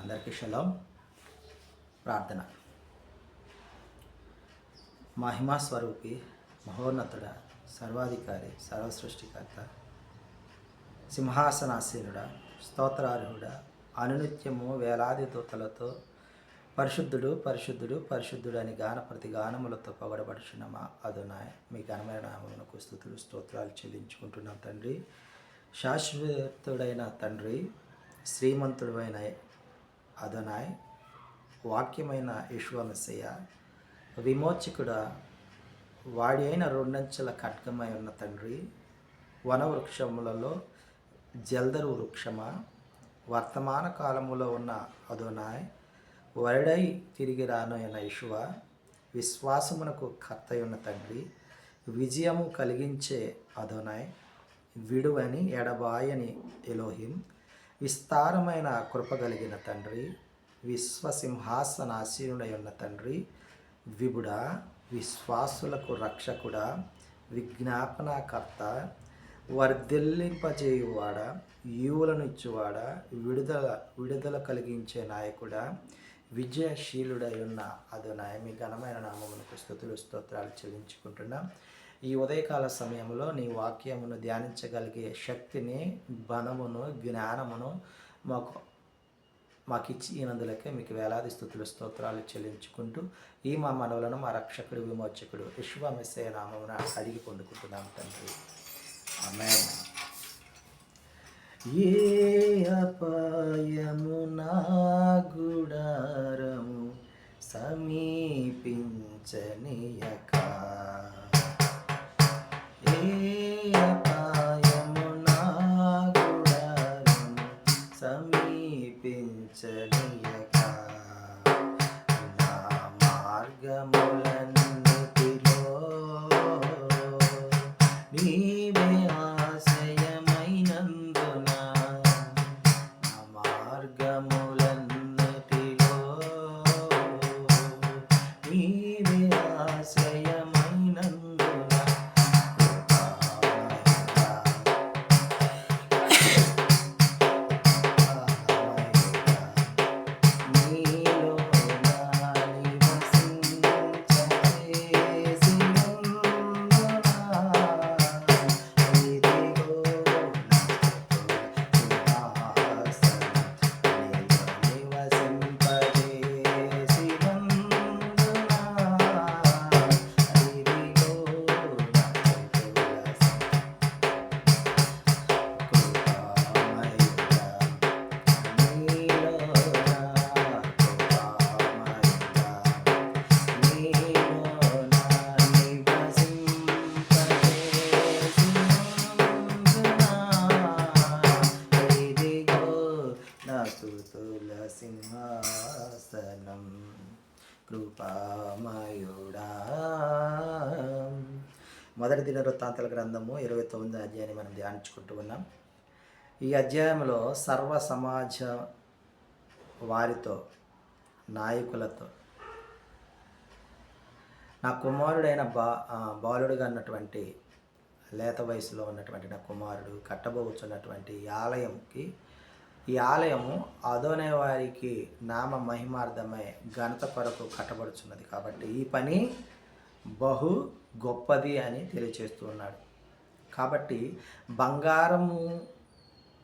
అందరికీ షలాం. ప్రార్థన. మహిమా స్వరూపి, మహోన్నతుడ, సర్వాధికారి, సర్వసృష్టికర్త, సింహాసనాసీనుడ, స్తోత్రార్హుడ, అనునిత్యము వేలాది దూతలతో పరిశుద్ధుడు పరిశుద్ధుడు పరిశుద్ధుడు అని ప్రతి గానములతో పొగడబడుచున్న మా అదోనాయ్, మీ ఘనమైన నామమునకు స్తుతులు స్తోత్రాలు చెల్లించుకుంటున్నాం తండ్రి. శాశ్వతుడైన తండ్రి, శ్రీమంతుడైన అదోనాయ్, వాక్యమైన యేషువా మెస్సయ్య, విమోచకుడ, వాడి అయిన రెండంచెల ఖడ్గమై ఉన్న తండ్రి, వనవృక్షములలో జల్దరు వృక్షమా, వర్తమాన కాలములో ఉన్న అదోనాయ్, వరడై తిరిగి రానైన యేషువా, విశ్వాసమునకు కర్తై ఉన్న తండ్రి, విజయము కలిగించే అదోనాయ్, విడువని ఎడబాయని ఎలోహిం, విస్తారమైన కృప కలిగిన తండ్రి, విశ్వసింహాసనాసీనుడై ఉన్న తండ్రి, విభుడా, విశ్వాసులకు రక్షకుడా, విజ్ఞాపనకర్త, వర్ధిల్లింపజేయువాడ, ఈవులను ఇచ్చువాడ, విడుదల కలిగించే నాయకుడా, విజయశీలుడై ఉన్న అదోనాయ్, మీ ఘనమైన నామమునకు స్తుతులు స్తోత్రాలు చెల్లించుకుంటున్నాం. ఈ ఉదయకాల సమయంలో నీ వాక్యమును ధ్యానించగలిగే శక్తిని, బలమును, జ్ఞానమును మాకు ఇచ్చినందులకే మీకు వేలాది స్తుతులు స్తోత్రాలు చెల్లించుకుంటూ ఈ మా మనవులను మా రక్షకుడు, విమోచకుడు యేషువా మెస్సయ్య నామమున అడిగి పొందుకుంటున్నాం తండ్రి. ఆమేన్. ఏ అపాయము నా గుడారము సమీపించనీయక, ఏ అపాయము నా గుడారము సమీపించనీయక, నా మార్గములన్నిటిలో నీవే ఆశ్రయమైనందున, నా మార్గములన్నిటిలో నీవే ఆశ్రయమైనందున, నీలో నా నివసించచేసినందున, ఇదిగో నా స్తుతుల సింహాసనం, కృపామయుడా. మొదటి దినవృత్తాంతాల గ్రంథము 29వ అధ్యాయాన్ని మనం ధ్యానించుకుంటూ ఉన్నాం. ఈ అధ్యాయంలో సర్వ సమాజ వారితో, నాయకులతో, నా కుమారుడైన బాలుడుగా ఉన్నటువంటి, లేత వయసులో ఉన్నటువంటి నా కుమారుడు కట్టబోచున్నటువంటి ఈ ఆలయము అదోనాయ్ వారికి నామ మహిమార్థమై ఘనత కొరకు కట్టబడుచున్నది కాబట్టి ఈ పని బహు గొప్పది అని తెలియచేస్తూ ఉన్నాడు. కాబట్టి బంగారము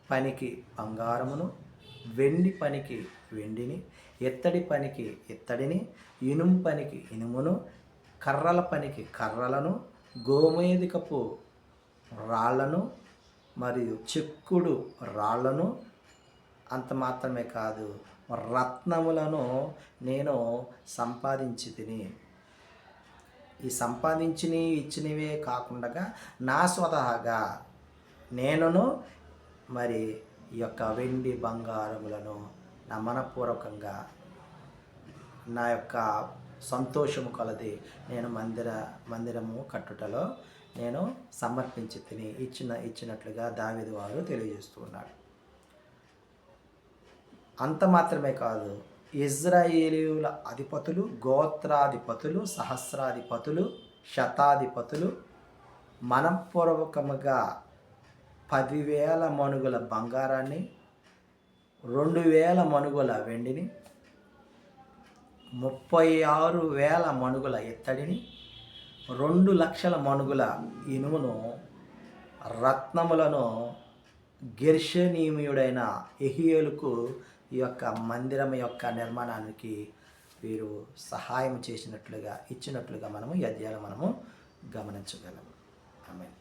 పనికి బంగారమును, వెండి పనికి వెండిని, ఎత్తడి పనికి ఎత్తడిని, ఇనుము పనికి ఇనుమును, కర్రల పనికి కర్రలను, గోమేధికపు రాళ్లను మరియు చెక్కుడు రాళ్లను, అంత మాత్రమే కాదు, రత్నములను నేను సంపాదించి తిని, ఈ సంపాదించినవి ఇచ్చినవే కాకుండా నా స్వతహాగా నేనును మరి ఈ యొక్క వెండి బంగారములను నా మనపూర్వకంగా నా యొక్క సంతోషము కొలది నేను మందిరము కట్టుటలో నేను సమర్పించి తిని ఇచ్చినట్లుగా దావీదు వారు తెలియజేస్తూ ఉన్నాడు. అంత మాత్రమే కాదు, ఇజ్రాయేలీయుల అధిపతులు, గోత్రాధిపతులు, సహస్రాధిపతులు, శతాధిపతులు మనపూర్వకముగా 10,000 మణుగుల బంగారాన్ని 2,000 మణుగుల వెండిని, 36,000 మణుగుల ఇత్తడిని, 2,00,000 మణుగుల ఇనుమును, రత్నములను గెర్షనీయుడైన యెహీయేలుకు ఈ యొక్క మందిరం యొక్క నిర్మాణానికి వీరు సహాయం చేసినట్లుగా ఇచ్చినట్లుగా మనము ఈ అధ్యాయంలో మనము గమనించగలము. ఆమేన్.